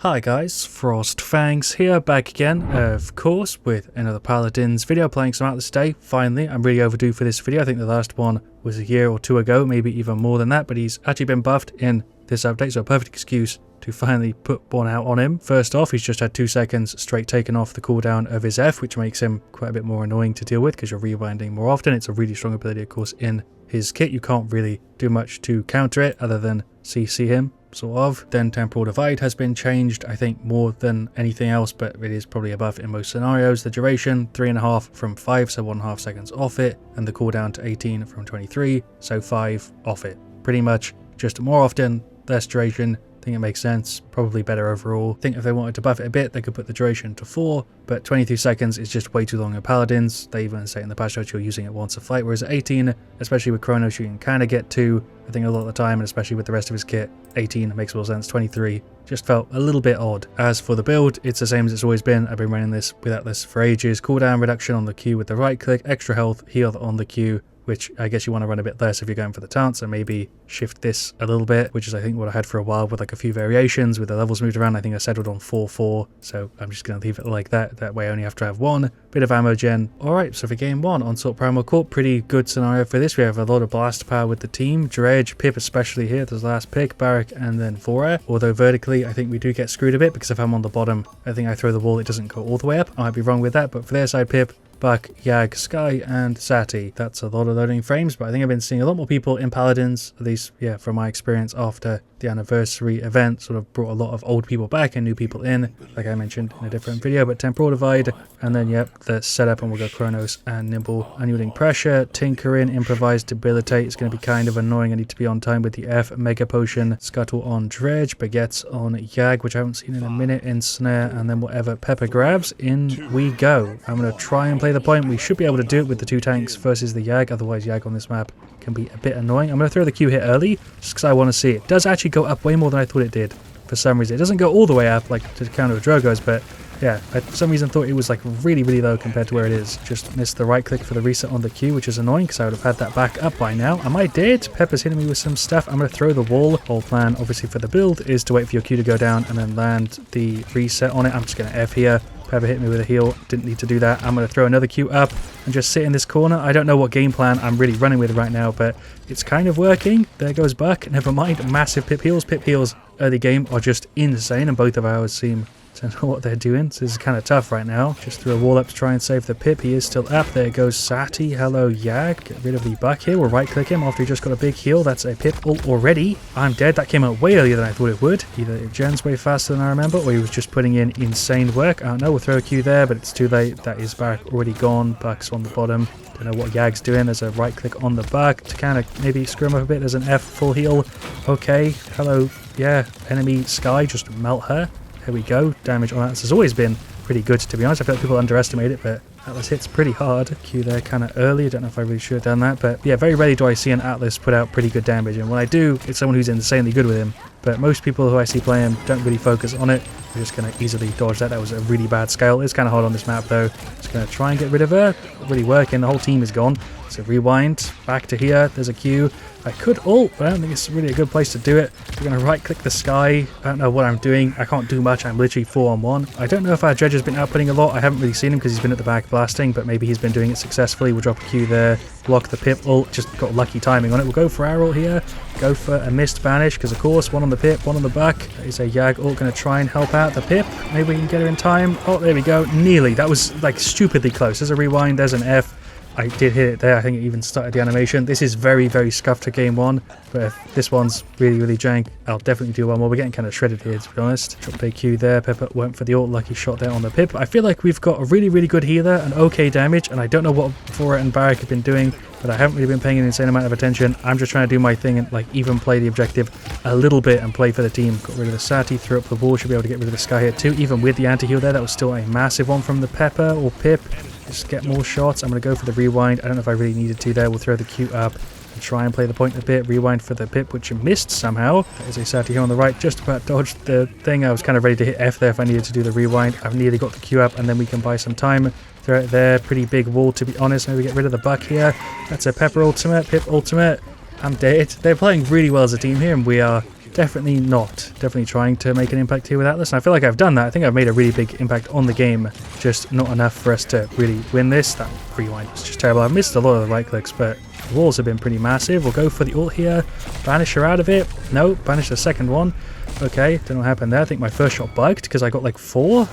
Hi guys, FrostFangs here, back again, of course, with another Paladins video, playing some Atlas today. Finally, I'm really overdue for this video. I think the last one was a year or two ago, maybe even more than that, but he's actually been buffed in this update, so a perfect excuse to finally put one out on him. First off, he's just had 2 seconds straight taken off the cooldown of his F, which makes him quite a bit more annoying to deal with because you're rewinding more often. It's a really strong ability, of course, in his kit. You can't really do much to counter it other than CC him. Sort of. Then Temporal Divide has been changed, I think, more than anything else, but it is probably a buff in most scenarios. The duration, 3.5 from 5, so 1.5 seconds off it, and the cooldown to 18 from 23, so 5 off it. Pretty much just more often, less duration. I think it makes sense, probably better overall. I think if they wanted to buff it a bit, they could put the duration to 4, but 22 seconds is just way too long in Paladins. They even say in the patch notes you're using it once a fight, whereas at 18, especially with Chronos, you can kind of get to, I think, a lot of the time, and especially with the rest of his kit, 18 makes more sense. 23 just felt a little bit odd. As for the build, it's the same as it's always been. I've been running this with Atlas for ages. Cooldown reduction on the Q with the right click, extra health, heal on the Q, which I guess you want to run a bit less if you're going for the taunt, so maybe shift this a little bit, which is I think what I had for a while with like a few variations with the levels moved around. I think I settled on 4-4, so I'm just going to leave it like that. That way I only have to have one bit of ammo gen. Alright, so for game 1 on sort of Primal Court, pretty good scenario for this. We have a lot of blast power with the team. Dredge, Pip especially here, there's last pick, Barrack, and then Vora. Although vertically I think we do get screwed a bit because if I'm on the bottom, I think I throw the wall, it doesn't go all the way up. I might be wrong with that, but for their side, Pip, Buck, Yag, Sky, and Sati. That's a lot of loading frames, but I think I've been seeing a lot more people in Paladins, at least, yeah, from my experience after the anniversary event sort of brought a lot of old people back and new people in, like I mentioned in a different video. But Temporal Divide, and then, yep, the setup, and we'll go Chronos and Nimble. Unyielding Pressure, Tinkering, Improvise, Debilitate. It's going to be kind of annoying. I need to be on time with the F. Mega Potion, Scuttle on Dredge, Baguettes on Yag, which I haven't seen in a minute, Ensnare, and then whatever Pepper grabs, in we go. I'm going to try and play the point. We should be able to do it with the 2 tanks versus the Yag, otherwise Yag on this map can be a bit annoying. I'm going to throw the Q hit early just because I want to see it. It does actually go up way more than I thought it did for some reason. It doesn't go all the way up like to counter the Drogos, but yeah, I for some reason thought it was like really low compared to where it is. Just missed the right click for the reset on the Q, which is annoying because I would have had that back up by now. And I did. Pepper's hitting me with some stuff. I'm going to throw the wall. Whole plan obviously for the build is to wait for your Q to go down and then land the reset on it. I'm just going to F here. Pepper hit me with a heal, didn't need to do that. I'm going to throw another Q up and just sit in this corner. I don't know what game plan I'm really running with right now, but it's kind of working. There goes Buck, never mind. Massive Pip heals. Pip heals early game are just insane, and both of ours seem to know what they're doing, so this is kind of tough right now. Just threw a wall up to try and save the Pip. He is still up. There goes Sati. Hello Yag. Get rid of the Buck here. We'll right click him after he just got a big heal. That's a Pip ult already. I'm dead. That came out way earlier than I thought it would. Either it gens way faster than I remember, or he was just putting in insane work. I don't know. We'll throw a Q there, but it's too late. That is Barrack already gone. Buck's on the bottom. Don't know what Yag's doing. There's a right click on the Buck to kind of maybe screw him up a bit. There's an F full heal. Okay. Hello. Yeah. Enemy Sky. Just melt her. There we go. Damage on Atlas has always been pretty good, to be honest. I feel like people underestimate it, but Atlas hits pretty hard. Q there kind of early. I don't know if I really should have done that, but yeah, very rarely do I see an Atlas put out pretty good damage, and when I do, it's someone who's insanely good with him. But most people who I see play him don't really focus on it. They're just going to easily dodge that. That was a really bad scale. It's kind of hard on this map, though. Just going to try and get rid of her. Not really working. The whole team is gone. So rewind. Back to here. There's a Q. I could ult, but I don't think it's really a good place to do it. We're going to right-click the Sky. I don't know what I'm doing. I can't do much. I'm literally 4-on-1. I don't know if our Dredge has been outputting a lot. I haven't really seen him because he's been at the back blasting, but maybe he's been doing it successfully. We'll drop a Q there. Block the Pip ult. Just got lucky timing on it. We'll go for our ult here. Go for a missed banish because, of course, one on the Pip, one on the Buck. That is a Yag ult. Going to try and help out the Pip. Maybe we can get her in time. Oh, there we go. Nearly. That was like stupidly close. There's a rewind. There's an F. I did hit it there. I think it even started the animation. This is very scuffed to game 1, but if this one's really jank, I'll definitely do one more. We're getting kind of shredded here, to be honest. Drop big Q there. Pepper went for the ult. Lucky shot there on the Pip. I feel like we've got a really good healer and okay damage, and I don't know what Vora and Barrack have been doing, but I haven't really been paying an insane amount of attention. I'm just trying to do my thing and like even play the objective a little bit and play for the team. Got rid of the Sati, threw up the wall. Should be able to get rid of the Sky here too. Even with the anti-heal there, that was still a massive one from the Pepper or Pip. Just get more shots. I'm going to go for the rewind. I don't know if I really needed to there. We'll throw the Q up and try and play the point a bit. Rewind for the Pip, which you missed somehow. That is a Sati here on the right. Just about dodged the thing. I was kind of ready to hit F there if I needed to do the rewind. I've nearly got the Q up, and then we can buy some time. Throw it there. Pretty big wall, to be honest. Maybe get rid of the Buck here. That's a Pepper ultimate. Pip ultimate. I'm dead. They're playing really well as a team here, and we are definitely not. Definitely trying to make an impact here with Atlas, and I feel like I've done that. I think I've made a really big impact on the game, just not enough for us to really win this. That rewind was just terrible. I've missed a lot of the right clicks, but the walls have been pretty massive. We'll go for the ult here. Banish her out of it. No, banish the second one. Okay, don't know what happened there. I think my first shot bugged because I got like 4.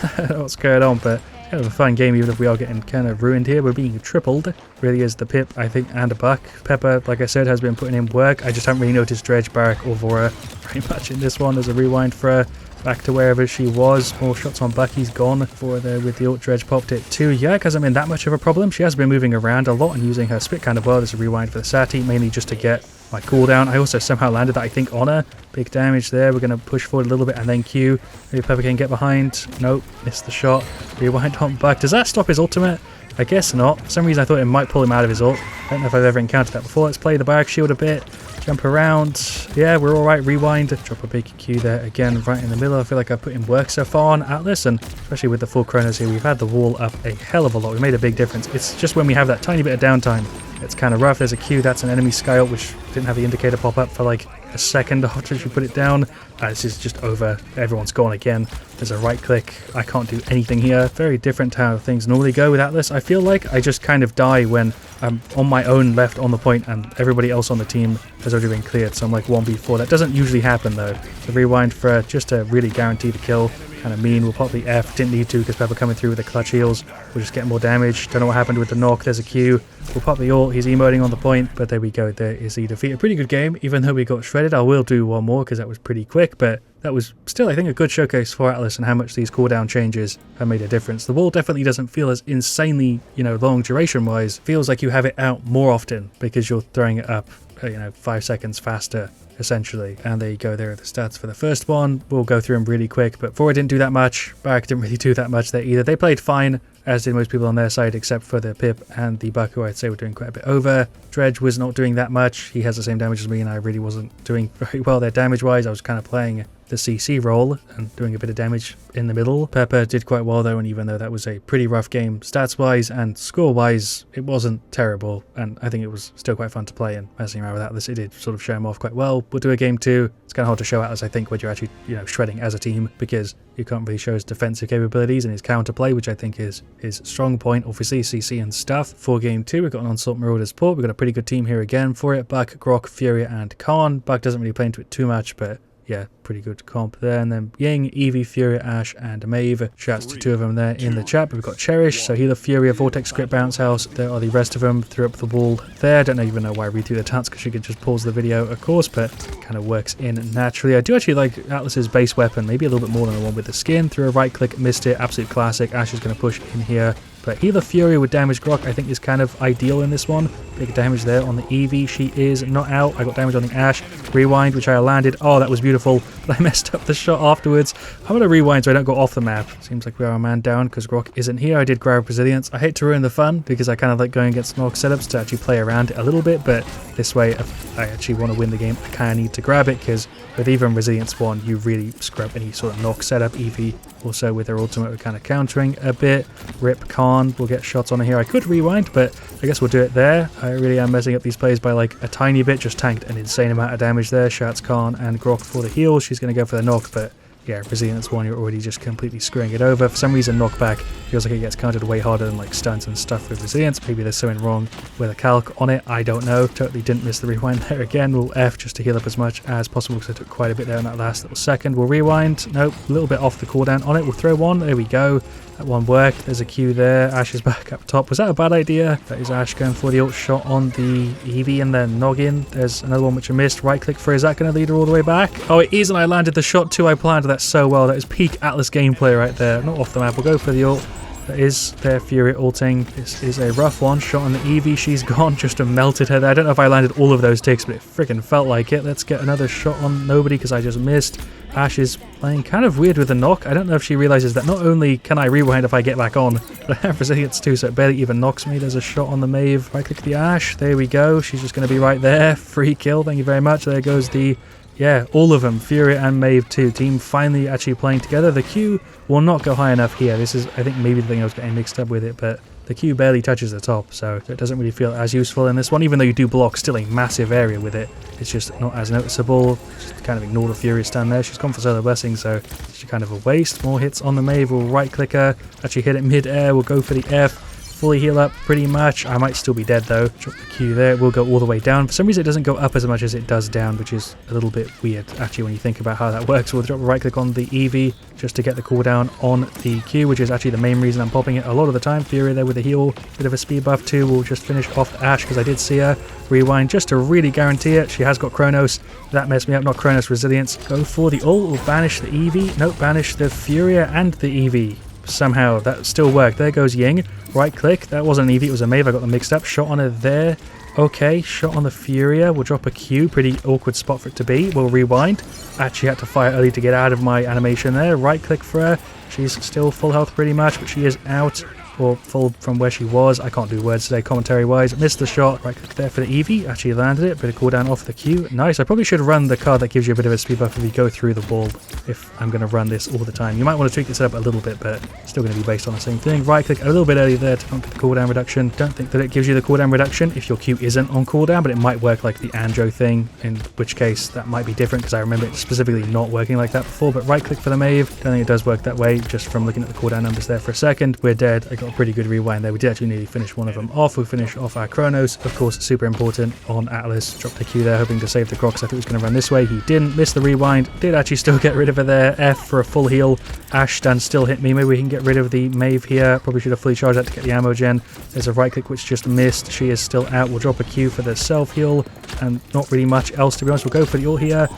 I don't know what's going on, but kind of a fun game, even if we are getting kind of ruined here. We're being tripled. Really is the Pip, I think, and a Buck. Pepper, like I said, has been putting in work. I just haven't really noticed Dredge, Barrack, or Vora very much in this one. There's a rewind for her. Back to wherever she was. More shots on Buck. He's gone for there with the ult. Dredge popped it too. Yeah, because hasn't been that much of a problem. She has been moving around a lot and using her spit kind of well. There's a rewind for the Sati, mainly just to get my cooldown. I also somehow landed that, I think, on her. Big damage there. We're going to push forward a little bit and then Q. Maybe Pepper can get behind. Nope, missed the shot. Rewind on Buck. Does that stop his ultimate? I guess not. For some reason I thought it might pull him out of his ult. I don't know if I've ever encountered that before. Let's play the Barrack shield a bit. Jump around. Yeah, we're alright. Rewind. Drop a big Q there again, right in the middle. I feel like I've put in work so far on Atlas, and especially with the full chronos here, we've had the wall up a hell of a lot. We made a big difference. It's just when we have that tiny bit of downtime, it's kind of rough. There's a Q. That's an enemy sky ult, which didn't have the indicator pop up for like a second after she put it down. This is just over. Everyone's gone again. There's a right click. I can't do anything here. Very different to how things normally go with Atlas. I feel like I just kind of die when I'm on my own left on the point and everybody else on the team has already been cleared. So I'm like 1v4. That doesn't usually happen though. The rewind for just to really guarantee the kill. Kind of mean. We'll pop the F. Didn't need to because Pepper coming through with the clutch heals. We'll just get more damage. Don't know what happened with the knock. There's a Q. We'll pop the ult. He's emoting on the point, but there we go. There is the defeat. A pretty good game, even though we got shredded. I will do one more because that was pretty quick, but that was still, I think, a good showcase for Atlas and how much these cooldown changes have made a difference. The wall definitely doesn't feel as insanely, long duration-wise. Feels like you have it out more often because you're throwing it up, 5 seconds faster, essentially. And there you go. There are the stats for the first one. We'll go through them really quick, but Vora didn't do that much. Barrack didn't really do that much there either. They played fine, as did most people on their side, except for the Pip and the Buck, who I'd say were doing quite a bit over. Dredge was not doing that much. He has the same damage as me, and I really wasn't doing very well there damage-wise. I was kind of playing the CC role and doing a bit of damage in the middle. Pepper did quite well though, and even though that was a pretty rough game stats-wise and score-wise, it wasn't terrible, and I think it was still quite fun to play, and messing around with Atlas, it did sort of show him off quite well. We'll do a game 2. It's kind of hard to show Atlas, I think, when you're actually, shredding as a team, because you can't really show his defensive capabilities and his counterplay, which I think is his strong point, obviously, CC and stuff. For game 2, we've got an Onslaught Marauder support. We've got a pretty good team here again for it. Buck, Grok, Furia, and Khan. Buck doesn't really play into it too much, but yeah, pretty good comp there. And then Ying, Eevee, Furia, Ashe, and Maeve. Shouts to 2 of them there in the chat. But we've got Cherish, so Healer, Furia, Vortex, Script, Bounce House. There are the rest of them. Threw up the wall there. I don't even know why I read through the tats, because you could just pause the video, of course, but kind of works in naturally. I do actually like Atlas's base weapon, maybe a little bit more than the one with the skin. Threw a right click, missed it. Absolute classic. Ashe is going to push in here. But Healer Fury with damage Grok, I think, is kind of ideal in this one. Big damage there on the Eevee. She is not out. I got damage on the Ashe. Rewind, which I landed. Oh, that was beautiful. But I messed up the shot afterwards. I'm going to rewind so I don't go off the map. Seems like we are a man down because Grok isn't here. I did grab Resilience. I hate to ruin the fun because I kind of like going against Snork setups to actually play around it a little bit. But this way, if I actually want to win the game, I kind of need to grab it, because with even Resilience 1, you really scrub any sort of knock setup. Eevee also with her ultimate, we're kind of countering a bit. Rip Khan will get shots on her here. I could rewind, but I guess we'll do it there. I really am messing up these plays by like a tiny bit. Just tanked an insane amount of damage there. Shouts Khan and Grok for the heal. She's going to go for the knock, but yeah, Resilience 1, you're already just completely screwing it over. For some reason, knockback feels like it gets countered way harder than like stuns and stuff with Resilience. Maybe there's something wrong with a calc on it. I don't know. Totally didn't miss the rewind there again. We'll F just to heal up as much as possible, because I took quite a bit there in that last little second. We'll rewind. Nope, a little bit off the cooldown on it. We'll throw one. There we go. That one worked. There's a Q there. Ashe is back up top. Was that a bad idea? That is Ashe going for the ult shot on the Eevee and then noggin. There's another one which I missed. Right click for, is that going to lead her all the way back? Oh, it is, and I landed the shot too. I planned that so well. That is peak Atlas gameplay right there. Not off the map. We'll go for the ult. That is their Fury ulting. This is a rough one. Shot on the Eevee. She's gone. Just melted her there. I don't know if I landed all of those ticks, but it freaking felt like it. Let's get another shot on nobody because I just missed. Ashe is playing kind of weird with the knock. I don't know if she realizes that not only can I rewind if I get back on, but I have Resilience too, so it barely even knocks me. There's a shot on the Maeve. Right click the Ashe. There we go. She's just going to be right there. Free kill. Thank you very much. There goes the... yeah, all of them. Furia and Maeve too. Team finally actually playing together. The Q will not go high enough here. This is, I think, maybe the thing I was getting mixed up with it, but the Q barely touches the top, so it doesn't really feel as useful in this one, even though you do block still a massive area with it. It's just not as noticeable. Just kind of ignore the Furious stand there. She's gone for Solar Blessing, so it's kind of a waste. More hits on the Maeve. We'll right click her, actually hit it mid-air. We'll go for the F. Fully heal up pretty much. I might still be dead though. Drop the Q there. It will go all the way down. For some reason it doesn't go up as much as it does down, which is a little bit weird actually when you think about how that works. We'll drop a right click on the EV just to get the cooldown on the Q, which is actually the main reason I'm popping it a lot of the time. Fury there with a heal. Bit of a speed buff too. We'll just finish off Ashe because I did see her. Rewind just to really guarantee it. She has got Chronos. That messed me up. Not Chronos Resilience. Go for the ult. We'll banish the EV. Nope, banish the Furia and the EV. Somehow that still worked. There goes Ying. Right click. That wasn't an EV, it was a Maeve. I got them mixed up. Shot on her there. Okay, shot on the Furia. We'll drop a Q. Pretty awkward spot for it to be. We'll rewind. Actually had to fire early to get out of my animation there. Right click for her. She's still full health pretty much, but she is out. Or full from where she was. I can't do words today commentary wise. Missed the shot. Right click there for the EV. Actually landed it. Bit of cooldown off the Q. Nice. I probably should run the card that gives you a bit of a speed buff if you go through the wall. If I'm going to run this all the time. You might want to tweak this up a little bit, but still going to be based on the same thing. Right click a little bit early there to pump the cooldown reduction. Don't think that it gives you the cooldown reduction if your Q isn't on cooldown, but it might work like the Anjo thing, in which case that might be different because I remember it specifically not working like that before. But right click for the Maeve. Don't think it does work that way just from looking at the cooldown numbers there for a second. We're dead. I got a pretty good rewind there. We did actually nearly finish one of them off. We'll finish off our Chronos. Of course, super important on Atlas. Dropped the Q there, hoping to save the Grok because I thought he was going to run this way. He didn't. Missed the rewind. Did actually still get rid of her there. F for a full heal. Ashe stand still hit me. Maybe we can get rid of the Maeve here. Probably should have fully charged that to get the ammo gen. There's a right click which just missed. She is still out. We'll drop a Q for the self heal and not really much else to be honest. We'll go for the ult here.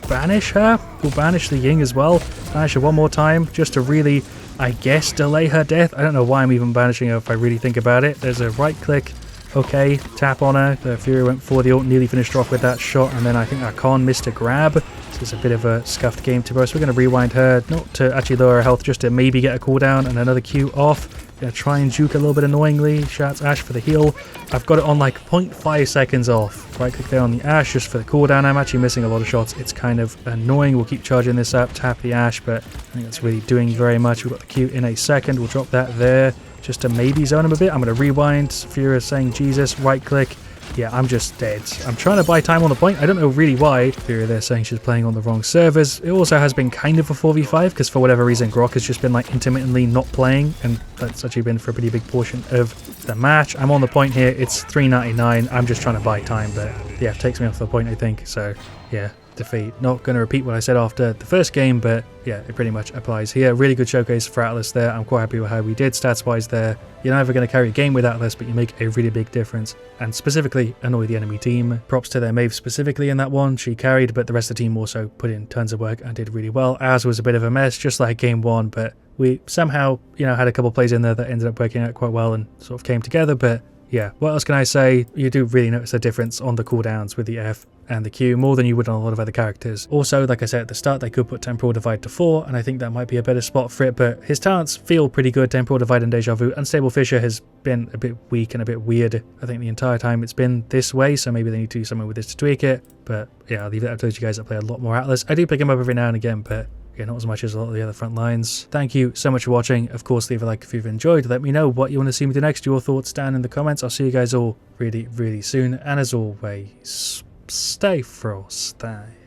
Banish her. We'll banish the Ying as well. Banish her one more time just to really, I guess, delay her death. I don't know why I'm even banishing her if I really think about it. There's a right click. Okay, tap on her. The Fury went for the ult, nearly finished her off with that shot, and then I think Archon missed a grab. This is a bit of a scuffed game to us. We're going to rewind her, not to actually lower her health, just to maybe get a cooldown and another Q off. Gonna try and juke a little bit annoyingly. Shouts Ashe for the heal. I've got it on like 0.5 seconds off. Right click there on the Ashe just for the cooldown. I'm actually missing a lot of shots. It's kind of annoying. We'll keep charging this up. Tap the Ashe, but I think that's really doing very much. We've got the Q in a second. We'll drop that there just to maybe zone him a bit. I'm going to rewind. Furia saying Jesus. Right click. Yeah, I'm just dead. I'm trying to buy time on the point. I don't know really why. Furia there saying she's playing on the wrong servers. It also has been kind of a 4v5 because for whatever reason Grok has just been like intermittently not playing, and that's actually been for a pretty big portion of the match. I'm on the point here. It's 3.99. I'm just trying to buy time, but yeah, it takes me off the point I think. So yeah, defeat. Not going to repeat what I said after the first game, but yeah, it pretty much applies here. Really good showcase for Atlas there. I'm quite happy with how we did stats wise there. You're never going to carry a game with Atlas, but you make a really big difference and specifically annoy the enemy team. Props to their Maeve specifically in that one. She carried, but the rest of the team also put in tons of work and did really well. Ours was a bit of a mess, just like game one, but we somehow, you know, had a couple plays in there that ended up working out quite well and sort of came together. But yeah, what else can I say? You do really notice a difference on the cooldowns with the F and the Q more than you would on a lot of other characters. Also, like I said at the start, they could put Temporal Divide to 4, and I think that might be a better spot for it, but his talents feel pretty good. Temporal Divide and Deja Vu. Unstable Fissure has been a bit weak and a bit weird, I think, the entire time it's been this way, so maybe they need to do something with this to tweak it. But yeah, I'll leave that up to you guys that play a lot more Atlas. I do pick him up every now and again, but yeah, not as much as a lot of the other front lines. Thank you so much for watching. Of course, leave a like if you've enjoyed. Let me know what you want to see me do next. Your thoughts down in the comments. I'll see you guys all really, really soon. And as always, stay frosty.